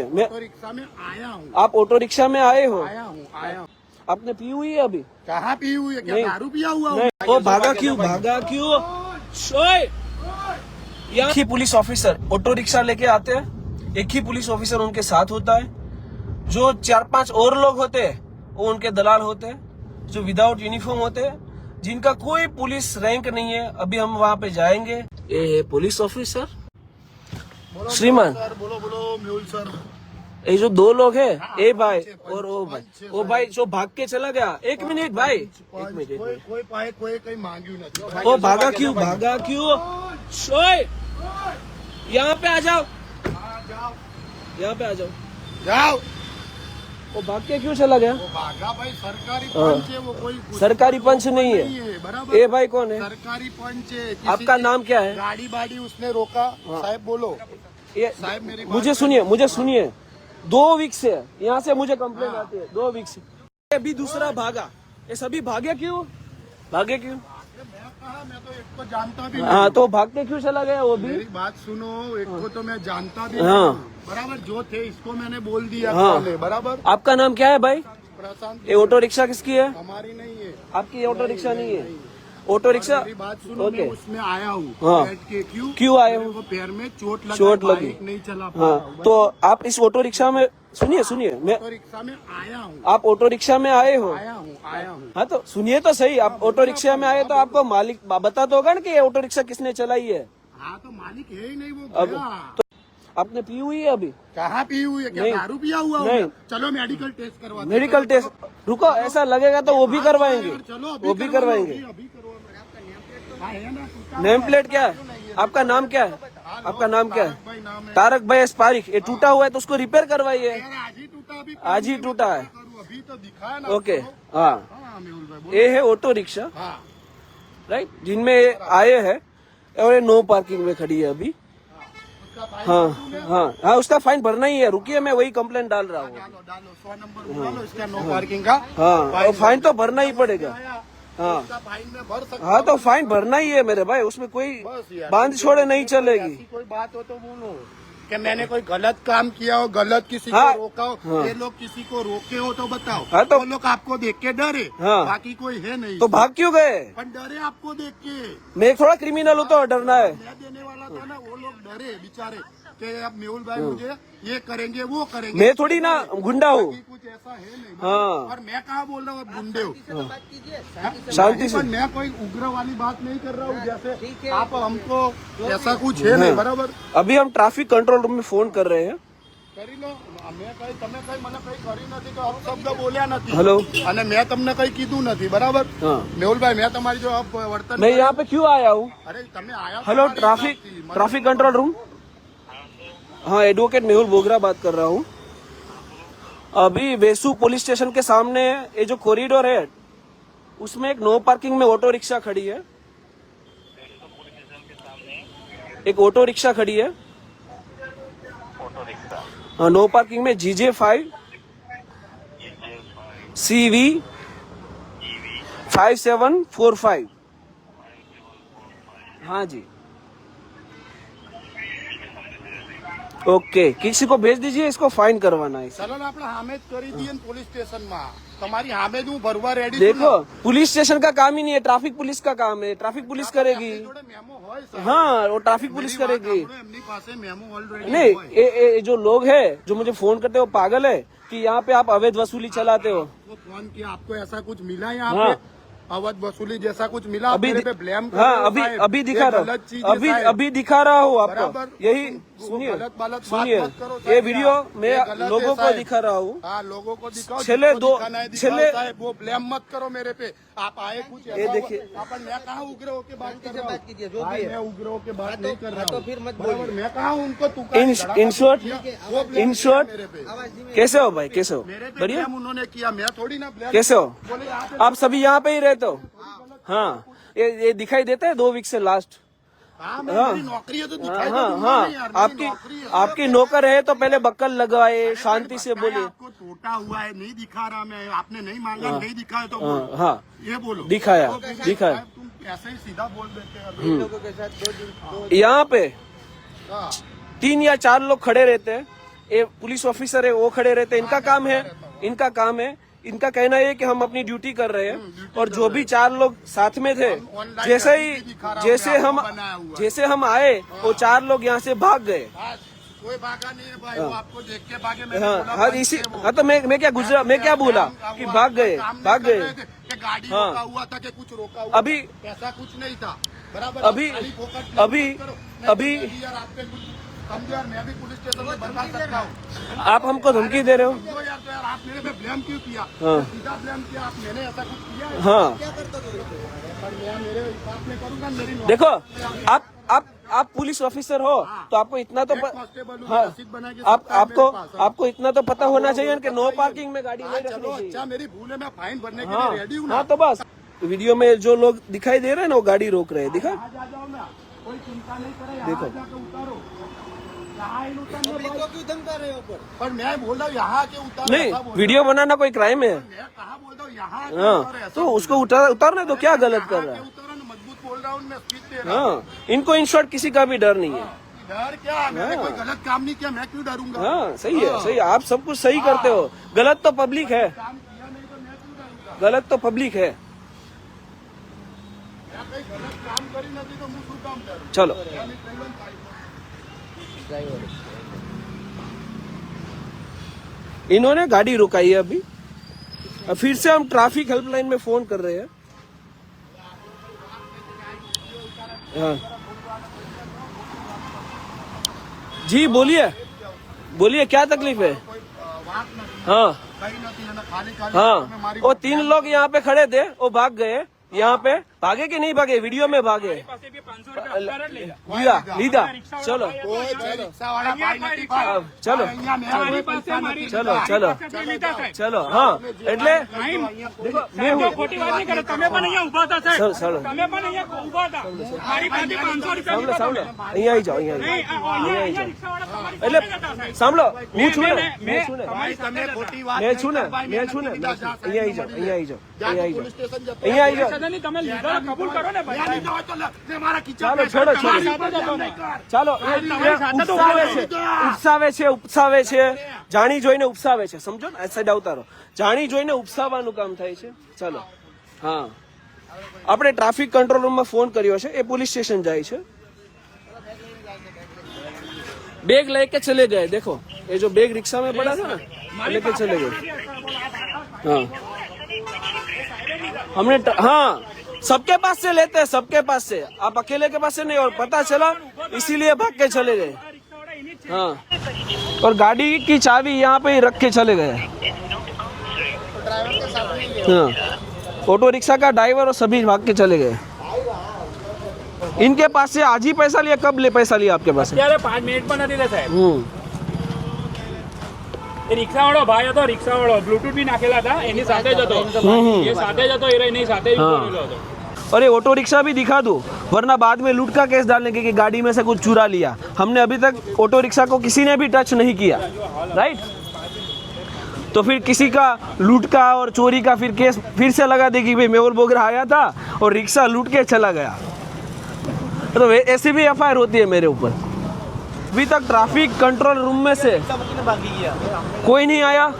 मैं auto rickshaw में आया हूँ। आप ऑटो रिक्शा में आए हो? आया हूँ। आपने पी हुई है अभी? कहाँ पी हुई है? क्या नहीं। दारू पिया हुआ हूँ? नहीं। वो भागा क्यों? ओए! एक ही पुलिस ऑफिसर ऑटो रिक्शा लेके आते हैं, एक ही पुलिस ऑफिसर उनके साथ होता है। जो 4-5 और लोग होते हैं वो उनके दलाल होते हैं, जो विदाउट यूनिफॉर्म होते हैं, जिनका कोई पुलिस रैंक नहीं है। अभी हम वहाँ पे जाएंगे। ये पुलिस ऑफिसर श्रीमान, बोलो मेहुल सर। ये जो 2 लोग हैं, ए भाई और ओ भाई जो भाग के चला गया। 1 मिनट भाई, 1 मिनट। कोई पाए कोई कहीं मांगी नहीं। वो भागा क्यों? ओए! यहाँ पे आ जाओ, यहाँ पे आ जाओ। जाओ। वो भाग के क्यों चला गया? वो भागा भाई, सरकारी पंच है वो, कोई सरकारी पंच नहीं है। बराबर। ए भाई कौन है? सरकारी पंच है। आपका नाम क्या है? गाड़ी बाड़ी उसने रोका। साहब बोलो। ये साहब मेरी मुझे सुनिए 2 वीक से यहाँ से मुझे कंप्लेंट आती है, 2 वीक से। अभी दूसरा भागा, ये सभी भागे क्यों? मैं तो एक को जानता भी नहीं। हाँ, तो भाग के क्यों चला गया वो भी? मेरी बात सुनो, एक को तो मैं जानता भी हाँ। नहीं। बराबर, जो थे इसको मैंने बोल दिया। हाँ। बराबर। आपका नाम क्या है भाई? प्रशांत। ये ऑटो रिक्शा किसकी है? हमारी नहीं है। आपकी ऑटो रिक्शा नहीं है? Auto rickshaw. मेरी बात सुनो, ओके। मैं उसमें आया हूँ। हाँ। बैठ के क्यों आए हो? मेरे को पैर में चोट लगी। बाइक नहीं चला पा हाँ, रहा हूँ। तो आप इस ऑटो रिक्शा में सुनिए मैं, ऑटो रिक्शा में आया हूँ। आप ऑटो रिक्शा में आए हो? आया हूँ। हाँ, तो सुनिए तो सही। आप ऑटो रिक्शा में आए तो आपको मालिक बता तो होगा ना कि ये ऑटो रिक्शा किसने चलाई है। हाँ, तो मालिक है ही नहीं वो अब गया। तो आपने पी हुई है अभी? कहाँ पी हुई है? क्या नहीं। दारू पिया हुआ नहीं। हूँ? चलो मेडिकल टेस्ट करवा। Medical test? रुको, ऐसा लगेगा तो वो भी करवाएंगे। चलो वो भी करवाएंगे। अभी करवा। है ना? नेम प्लेट क्या है? आपका नाम क्या है? आपका नाम क्या है? भाई नाम है। तारक भाई अस्पारिक। ये टूटा हुआ है तो उसको रिपेयर करवाइए। यार, आज ही टूटा। अभी आज ही टूटा है। अभी तो दिखाया ना। ओके। हाँ, हाँ, मेहुल भाई बोलो। ये है ऑटो रिक्शा, हाँ। राइट, जिनमें आए हैं और ये नो पार्किंग में खड़ी है अभी। हाँ, उसका फाइन भरना ही है। रुकिए, मैं वही कंप्लेंट डाल रहा हूँ। डालो 100 नंबर बुला लो इसका, नो पार्किंग का। हाँ, और फाइन तो भरना ही पड़ेगा। हाँ, फाइन में भर सकता। हाँ, तो फाइन भरना ही है मेरे भाई, उसमें कोई बस यार, बांध छोड़े नहीं चलेगी। ऐसी कोई बात हो तो बोलो कि मैंने कोई गलत काम किया हो, गलत किसी हाँ। को रोका हो। हाँ। ये लोग किसी को रोके हो तो बताओ। हाँ, तो वो लोग आपको देख के डरे। हाँ। बाकी कोई है नहीं। तो भाग क्यों गए? पर डरे आपको देख के। मैं थोड़ा क्रिमिनल हूँ तो डरना है? मैं देने वाला था ना, वो लोग डरे बेचारे कि अब मेहुल भाई मुझे ये करेंगे वो करेंगे। मैं थोड़ी ना गुंडा हूँ। बाकी कुछ ऐसा है नहीं। हाँ। और मैं कहाँ बोल रहा हूँ आप गुंडे हो? शांति से। पर मैं कोई उग्र वाली बात नहीं कर रहा हूँ, जैसे आप हमको ऐसा कुछ है नहीं। बराबर। अभी हम ट्रैफिक कंट्रोल रूम में फोन कर रहे हैं। કરી લો. મેં કઈ તમે કઈ મને કઈ કરી નથી તો અપશબ્દ બોલ્યા નથી. हेलो। અને મેં તમને કઈ કીધું નથી. બરાબર. हाँ, મેહુલભાઈ, मैं તમારી जो વર્તન, मैं यहाँ पे क्यों आया हूँ? अरे તમે आया हेलो, ट्रैफिक कंट्रोल रूम। हाँ, एडवोकेट मेहुल बोगरा बात कर रहा हूँ। अभी वेसू पुलिस स्टेशन के सामने ये जो कॉरिडोर है उसमें एक नो पार्किंग में ऑटो रिक्शा खड़ी है। एक ऑटो रिक्शा खड़ी है। हाँ, नो पार्किंग में GJ5 CV 5745। हाँ जी, ओके, किसी को भेज दीजिए, इसको फाइन करवाना है। चलो ने આપણે હામે જ કરી દઈએ ને પોલીસ સ્ટેશનમાં. તમારી હામે જ હું ભરવા રેડી છું. देखो, पुलिस स्टेशन का काम ही नहीं है, ट्रैफिक पुलिस का काम है। ट्रैफिक पुलिस करेगी। જોડે મેમો હોય સર. हाँ, वो ट्रैफिक पुलिस मेरी बात करेगी। સાંભળો, એમની પાસે મેમो ઓલરેડી नहीं, હોય. ये जो लोग हैं जो मुझे फोन करते हैं वो पागल है कि यहाँ पे आप अवैध वसूली चलाते हो। आपको फोन किया, आपको ऐसा कुछ मिला यहाँ हाँ। पे? अवैध वसूली जैसा कुछ मिला? अभी मेरे पे ब्लेम कर हाँ, रहे हो, साहब. अभी ये दिखा रहा गलत चीज हूँ। है, साहब. अभी दिखा रहा हूँ आपको। बराबर। यही वो सुनिए, गलत बात सुनिए, मत करो, ये साहब. वीडियो ये मैं गलत है, लोगों को साहब. दिखा रहा हूँ। हाँ, लोगों को दिखाओ. छेले जिसको दो- दिखाना है दिखाओ, छेले- साहब. वो ब्लेम मत करो मेरे पे. आप आए कुछ ये ऐसा देखिए। हुआ. अपन मैं कहाँ उग्र होके बात कर रहा बात कीजिए, जो हूँ? भी भाई, है। मैं उग्र होके बात नहीं कर रहा तो हूँ. फिर मत बराबर. बोलिए। मैं कहा उनको तू इन शॉर्ट, इन शॉर्ट, कैसे हो भाई, कैसे हो? मेरे पे बढ़िया, ब्लेम उन्होंने किया, मैं थोड़ी ना ब्लेम. कैसे हो? बोले यहाँ पे आप सभी यहाँ पे ही रहते हो? हाँ, ये दिखाई देता है 2 वीक से लास्ट। हाँ, हाँ। मेरी नौकरी है तो दिखाई तो हाँ, दूंगा हाँ, नहीं यार, मेरी आपकी नौकरी है। आपकी नौकर है तो पहले बक्कल लगवाए, शांति से बताया बोलिए। आपको टूटा हुआ है, नहीं दिखा रहा मैं. आपने नहीं मांगा, नहीं दिखाया तो हाँ, बोलो. हाँ, ये बोलो. दिखाया, तो फिर दिखाया। साहब, तुम ऐसे ही सीधा बोल देते हैं. लोगों के साथ 2 दिन यहाँ पे हाँ. 3 या 4 लोग खड़े रहते हैं, ये पुलिस ऑफिसर है वो खड़े रहते हैं, इनका काम है, इनका कहना है कि हम अपनी ड्यूटी कर रहे हैं। और जो भी 4 लोग साथ में थे, जैसे हम आए वो 4 लोग यहाँ से भाग गए। कोई भागा नहीं है भाई, वो आपको देख के भागे। मैं क्या बोला कि भाग गए। गाड़ी रोका हुआ था कि कुछ रोका हुआ अभी ऐसा कुछ नहीं था, बराबर। अभी यार मैं भी पुलिस स्टेशन में बता सकता हूँ। आप हमको धमकी दे रहे हो यार, तो यार आप मेरे पे ब्लेम क्यों किया? हाँ। सीधा ब्लेम किया आप, मैंने ऐसा कुछ किया है? हाँ पर मैं मेरे हिसाब में करूंगा, मेरी देखो आप पुलिस ऑफिसर हो तो आपको इतना तो आपको इतना तो पता होना चाहिए कि नो पार्किंग में गाड़ी नहीं रखनी चाहिए। अच्छा मेरी भूल है, मैं फाइन भरने के लिए रेडी हूँ ना। हाँ तो बस वीडियो में जो लोग दिखाई दे रहे हैं ना वो गाड़ी रोक रहे हैं, दिखा कोई चिंता नहीं करे, देखो। उतारो पर मैं बोल रहा हूँ यहाँ के उतारो। नहीं, वीडियो बनाना कोई क्राइम है? मैं कहा बोल रहा हूँ यहाँ हाँ तो उसको उतारने तो क्या गलत कर रहा है? मजबूत बोल रहा हूँ मैं, स्पीड दे रहा हूँ। हाँ इनको इन शॉर्ट किसी का भी डर नहीं है। डर क्या, मैंने कोई गलत काम नहीं किया, मैं क्यों डरूंगा? हाँ सही है, आप सब कुछ सही करते हो, गलत तो पब्लिक है, काम किया नहीं तो मैं क्यों डरूंगा? गलत तो पब्लिक है। मैं कोई गलत काम करी नहीं तो मैं क्यों काम करूँ? चलो इन्होंने गाड़ी रुकाई है अभी। अब फिर से हम ट्रैफिक हेल्पलाइन में फोन कर रहे हैं। हाँ जी बोलिए क्या तकलीफ है? हाँ हाँ वो 3 लोग यहाँ पे खड़े थे, वो भाग गए। यहाँ पे भागे कि नहीं भागे? वीडियो में भागे। लीदा चलो चलो हाँ એટલે અહીંયા આવી જાઓ એટલે સાંભળો હું છું ને અહીંયા આવી જાઓ ચાલો છોડો ચાલો ઉપસાવે છે જાણી જોઈને ઉપસાવે છે, સમજો ને? આ સાઈડ આવતા રહો, જાણી જોઈને ઉપસાવવાનું કામ થાય છે। ચાલો हाँ આપણે ટ્રાફિક કંટ્રોલ રૂમમાં ફોન કર્યો છે, એ પોલીસ સ્ટેશન જાય છે। बैग लेके चले गए, देखो ये जो बैग रिक्शा में पड़ा था ना लेके चले गए। हाँ हमने हाँ सबके पास से लेते हैं, सबके पास से, आप अकेले के पास से नहीं। और पता चला इसीलिए भाग के चले गए। हाँ और गाड़ी की चाबी यहाँ पे ही रख के चले गए। हाँ ऑटो रिक्शा का ड्राइवर और सभी भाग के चले गए। इनके पास से आज ही पैसा लिया? कब ले पैसा लिया आपके पास से? 5 मिनिट પણ નથી લેતા એ રિક્ષા વાળો ભાઈ હતો, રિક્ષા વાળો બ્લૂટૂથ भी નાખેલા હતા, એની સાથે જ હતો, એ સાથે જ હતો, એની સાથે જ બોલેલો હતો। अरे ऑटो रिक्शा भी दिखा दो, वरना बाद में लूट का केस डालेंगे कि गाड़ी में से कुछ चुरा लिया। हमने अभी तक ऑटो रिक्शा को किसी ने भी टच नहीं किया, राइट? तो फिर किसी का लूट का और चोरी का फिर केस फिर से लगा देगी, भाई मेहुल बोगरा आया था और रिक्शा लूट के चला गया। तो ऐसी भी एफआईआर होती है मेरे ऊपर। अभी तक ट्रैफिक कंट्रोल रूम में से कोई नहीं आया।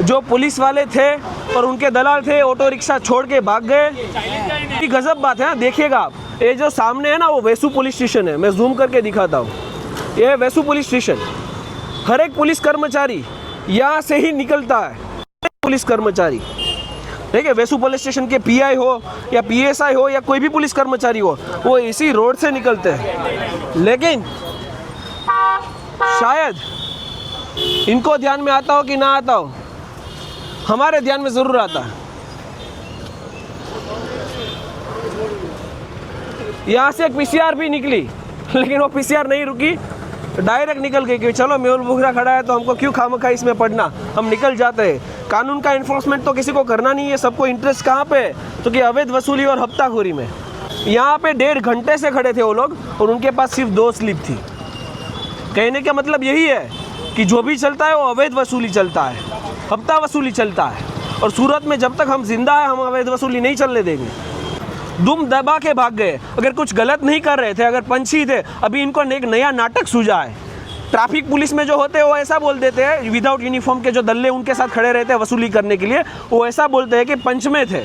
जो पुलिस वाले थे और उनके दलाल थे ऑटो रिक्शा छोड़ के भाग गए। गजब बात है ना, देखिएगा आप, ये जो सामने है ना वो वेसु पुलिस स्टेशन है। मैं जूम करके दिखाता हूँ, ये वेसु पुलिस स्टेशन। हर एक पुलिस कर्मचारी यहाँ से ही निकलता है, पुलिस कर्मचारी, ठीक है? वेसु पुलिस स्टेशन के पीआई हो या पीएसआई हो या कोई भी पुलिस कर्मचारी हो, वो इसी रोड से निकलते हैं। लेकिन शायद इनको ध्यान में आता हो कि ना आता हो, हमारे ध्यान में जरूर आता है। यहाँ से एक पीसीआर भी निकली, लेकिन वो पीसीआर नहीं रुकी, डायरेक्ट निकल गई कि चलो मेहुल बोगरा खड़ा है तो हमको क्यों खामखा इसमें पड़ना, हम निकल जाते हैं। कानून का इन्फोर्समेंट तो किसी को करना नहीं है, सबको इंटरेस्ट कहाँ पे है? तो कि अवैध वसूली और हफ्ताखोरी में। यहाँ पे 1.5 घंटे से खड़े थे वो लोग और उनके पास सिर्फ 2 स्लिप थी। कहने का मतलब यही है कि जो भी चलता है वो अवैध वसूली चलता है, हफ्ता वसूली चलता है। और सूरत में जब तक हम जिंदा है हम अवैध वसूली नहीं चलने देंगे। दुम दबा के भाग गए। अगर कुछ गलत नहीं कर रहे थे, अगर पंछी थे, अभी इनको एक नया नाटक सूझा है ट्रैफिक पुलिस में जो होते हैं वो ऐसा बोल देते हैं, विदाउट यूनिफॉर्म के जो दल्ले उनके साथ खड़े रहते हैं वसूली करने के लिए, वो ऐसा बोलते हैं कि पंच में थे।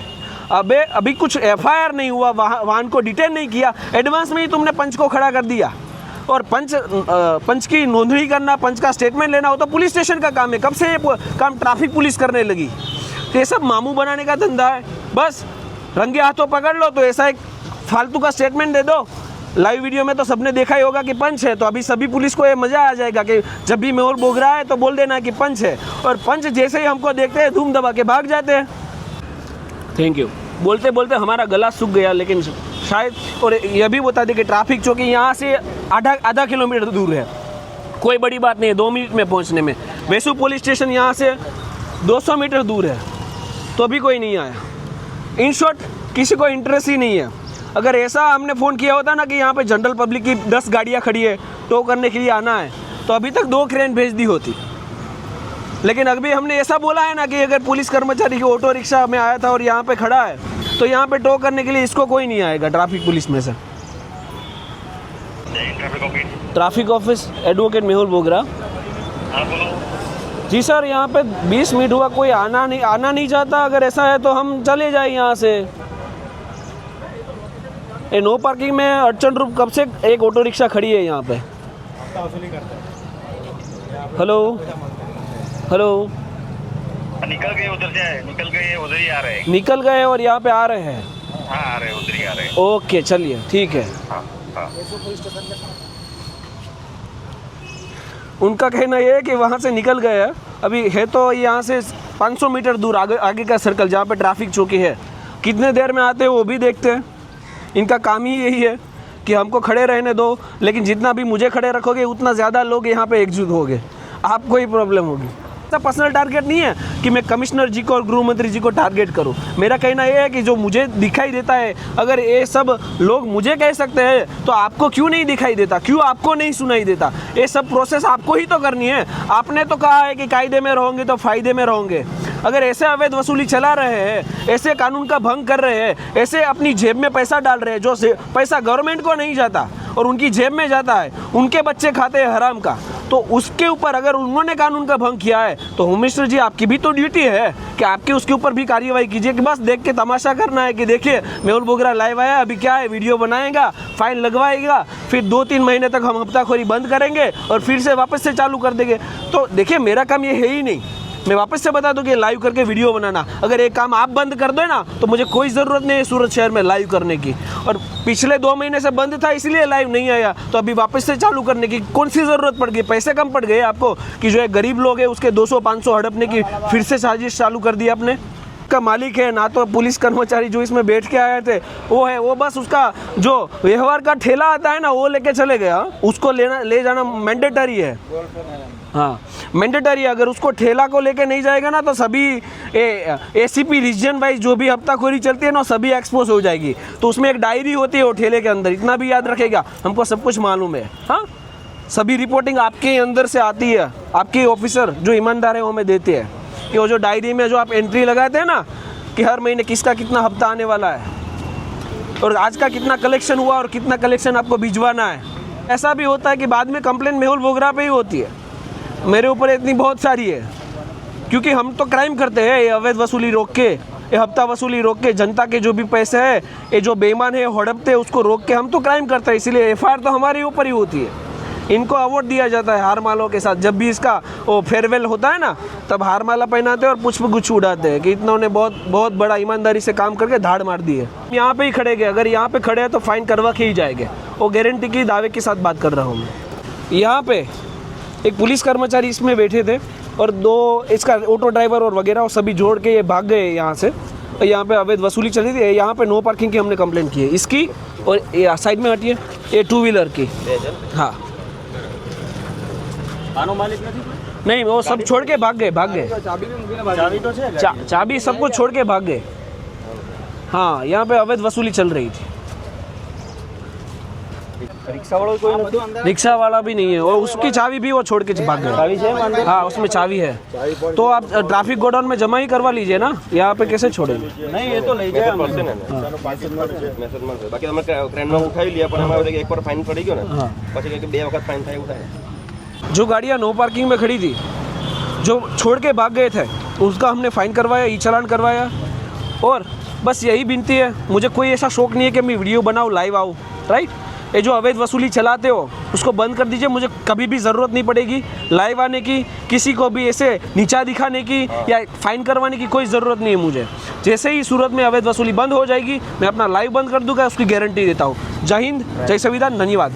अभी कुछ एफआईआर नहीं हुआ, वाहन को डिटेन नहीं किया, एडवांस में ही तुमने पंच को खड़ा कर दिया। और पंच की नोंदणी करना, पंच का स्टेटमेंट लेना हो तो पुलिस स्टेशन का काम है। कब से ये काम ट्रैफिक पुलिस करने लगी? तो ये सब मामू बनाने का धंधा है। बस रंगे हाथों पकड़ लो तो ऐसा एक फालतू का स्टेटमेंट दे दो। लाइव वीडियो में तो सबने देखा ही होगा कि पंच है, तो अभी सभी पुलिस को ये मजा आ जाएगा कि जब भी मेहुल बोगरा है तो बोल देना कि पंच है, और पंच जैसे ही हमको देखते हैं धूम दबा के भाग जाते हैं। Thank you. बोलते बोलते हमारा गला सूख गया, लेकिन शायद, और यह भी बता दें कि ट्रैफिक चौकी यहाँ से आधा किलोमीटर दूर है, कोई बड़ी बात नहीं है 2 मिनट में पहुँचने में। वेसू पुलिस स्टेशन यहाँ से 200 मीटर दूर है, तो अभी कोई नहीं आया। इन शॉर्ट किसी को इंटरेस्ट ही नहीं है। अगर ऐसा हमने फ़ोन किया होता ना कि यहाँ पे जनरल पब्लिक की 10 गाड़ियाँ खड़ी है, टो करने के लिए आना है, तो अभी तक 2 क्रेन भेज दी होती। लेकिन अभी हमने ऐसा बोला है ना कि अगर पुलिस कर्मचारी की ऑटो रिक्शा में आया था और यहाँ पे खड़ा है, तो यहाँ पे टो करने के लिए इसको कोई नहीं आएगा ट्रैफिक पुलिस में से। Traffic office advocate Mehul Bogra. जी सर, यहाँ पे 20 मिनट हुआ, कोई आना नहीं चाहता। अगर ऐसा है तो हम चले जाए यहाँ से। ये नो पार्किंग में अड़चन रूप कब से एक ऑटो रिक्शा खड़ी है यहाँ पे। हेलो हेलो, निकल गए उधर से, निकल गए उधर ही आ रहे हैं। निकल गए और यहाँ पे आ रहे हैं? हाँ आ रहे हैं, उधर ही आ रहे हैं। ओके चलिए ठीक है। हाँ हाँ। उनका कहना ये है कि वहाँ से निकल गए हैं, अभी है तो यहाँ से 500 मीटर दूर आगे का सर्कल जहाँ पे ट्रैफिक चौकी है। कितने देर में आते हैं वो भी देखते हैं। इनका काम ही यही है कि हमको खड़े रहने दो, लेकिन जितना भी मुझे खड़े रखोगे उतना ज़्यादा लोग यहाँ पे एकजुट होंगे, आपको ही प्रॉब्लम होगी। ऐसा पर्सनल टारगेट नहीं है कि मैं कमिश्नर जी को और गृह मंत्री जी को टारगेट करूं। मेरा कहना यह है कि जो मुझे दिखाई देता है, अगर ये सब लोग मुझे कह सकते हैं तो आपको क्यों नहीं दिखाई देता, क्यों आपको नहीं सुनाई देता? ये सब प्रोसेस आपको ही तो करनी है। आपने तो कहा है कि कायदे में रहोगे तो फायदे में रहोगे। अगर ऐसे अवैध वसूली चला रहे हैं, ऐसे कानून का भंग कर रहे हैं, ऐसे अपनी जेब में पैसा डाल रहे हैं, जो पैसा गवर्नमेंट को नहीं जाता और उनकी जेब में जाता है, उनके बच्चे खाते हैं हराम का, तो उसके ऊपर अगर उन्होंने कानून का भंग किया है तो होम मिनिस्टर जी आपकी भी तो ड्यूटी है कि आपके उसके ऊपर भी कार्रवाई कीजिए। कि बस देख के तमाशा करना है कि देखिए मेहुल बोगरा लाइव आया, अभी क्या है, वीडियो बनाएगा, फाइन लगवाएगा, फिर 2-3 महीने तक हम हफ्ताखोरी बंद करेंगे और फिर से वापस से चालू कर देंगे। तो देखिए मेरा काम ये है ही नहीं। मैं वापस से बता दूं कि लाइव करके वीडियो बनाना, अगर एक काम आप बंद कर दो ना तो मुझे कोई ज़रूरत नहीं है सूरत शहर में लाइव करने की। और पिछले 2 महीने से बंद था इसलिए लाइव नहीं आया, तो अभी वापस से चालू करने की कौन सी ज़रूरत पड़ गई? पैसे कम पड़ गए आपको कि जो एक गरीब लोग है उसके 200-500 हड़पने की फिर से साजिश चालू कर दी आपने? का मालिक है ना, तो पुलिस कर्मचारी जो इसमें बैठ के आए थे वो है, वो बस उसका जो व्यवहार का ठेला आता है ना वो लेके चले गया, उसको ले जाना मैंडेटरी है। हाँ मैंडेटरी है। अगर उसको ठेला को लेके नहीं जाएगा ना तो सभी एसीपी रीजन वाइज जो भी हफ्ताखोरी चलती है ना सभी एक्सपोज हो जाएगी। तो उसमें एक डायरी होती है वो ठेले के अंदर, इतना भी याद रखेगा, हमको सब कुछ मालूम है। हाँ सभी रिपोर्टिंग आपके अंदर से आती है, आपके ऑफिसर जो ईमानदार है वो हमें देते हैं कि वो जो डायरी में जो आप एंट्री लगाते हैं ना कि हर महीने किसका कितना हफ्ता आने वाला है और आज का कितना कलेक्शन हुआ और कितना कलेक्शन आपको भिजवाना है। ऐसा भी होता है कि बाद में कंप्लेंट मेहुल बोगरा पे ही होती है, मेरे ऊपर इतनी बहुत सारी है, क्योंकि हम तो क्राइम करते हैं। ये अवैध वसूली रोक के, ये हफ्ता वसूली रोक के, जनता के जो भी पैसे है, ये जो बेईमान है हड़पते हैं उसको रोक के हम तो क्राइम करते हैं, इसीलिए एफआईआर तो हमारे ऊपर ही होती है। इनको अवार्ड दिया जाता है हार मालों के साथ। जब भी इसका वो फेयरवेल होता है ना तब हार माला पहनाते हैं और पुष्पगुच्छ उड़ाते हैं कि इन्होंने बहुत बड़ा ईमानदारी से काम करके धाड़ मार दी है। यहाँ पे ही खड़े गए, अगर यहाँ पे खड़े हैं तो फाइन करवा के ही जाएंगे, वो गारंटी की दावे के साथ बात कर रहा हूँ मैं। यहाँ पे एक पुलिस कर्मचारी इसमें बैठे थे और 2 इसका ऑटो ड्राइवर और वगैरह वो सभी जोड़ के ये भाग गए यहाँ से। यहाँ पे अवैध वसूली चली थी, यहाँ पे नो पार्किंग की हमने कंप्लेंट की है इसकी, और ये साइड में हटिए, ये 2 व्हीलर की। हाँ नहीं वो सब छोड़ के भाग गए। चाबी सब कुछ छोड़ के भाग गए। हाँ यहाँ पे अवैध वसूली चल रही थी। रिक्शा वाला भी नहीं है और उसकी चाबी भी वो छोड़ के भाग गए। हाँ उसमें चाबी है, तो आप ट्रैफिक गोडाउन में जमा ही करवा लीजिए ना, यहाँ पे कैसे छोड़ेंगे? नहीं ये तो ले जाए बाकी हमें क्रेन में उठा ही लिया, पर हमारे एक बार फाइन पड़ी गयो ना, પછી કે 2 વખત फाइन થાય ઉઠાય। जो गाड़ियाँ नो पार्किंग में खड़ी थी, जो छोड़ के भाग गए थे, उसका हमने फ़ाइन करवाया, ई चालान करवाया। और बस यही विनती है, मुझे कोई ऐसा शौक नहीं है कि मैं वीडियो बनाऊँ, लाइव आऊँ, राइट। ये जो अवैध वसूली चलाते हो उसको बंद कर दीजिए। मुझे कभी भी ज़रूरत नहीं पड़ेगी लाइव आने की, किसी को भी ऐसे नीचा दिखाने की या फाइन करवाने की कोई ज़रूरत नहीं है मुझे। जैसे ही सूरत में अवैध वसूली बंद हो जाएगी, मैं अपना लाइव बंद कर दूंगा, उसकी गारंटी देता हूँ। जय हिंद, जय संविधान, धन्यवाद।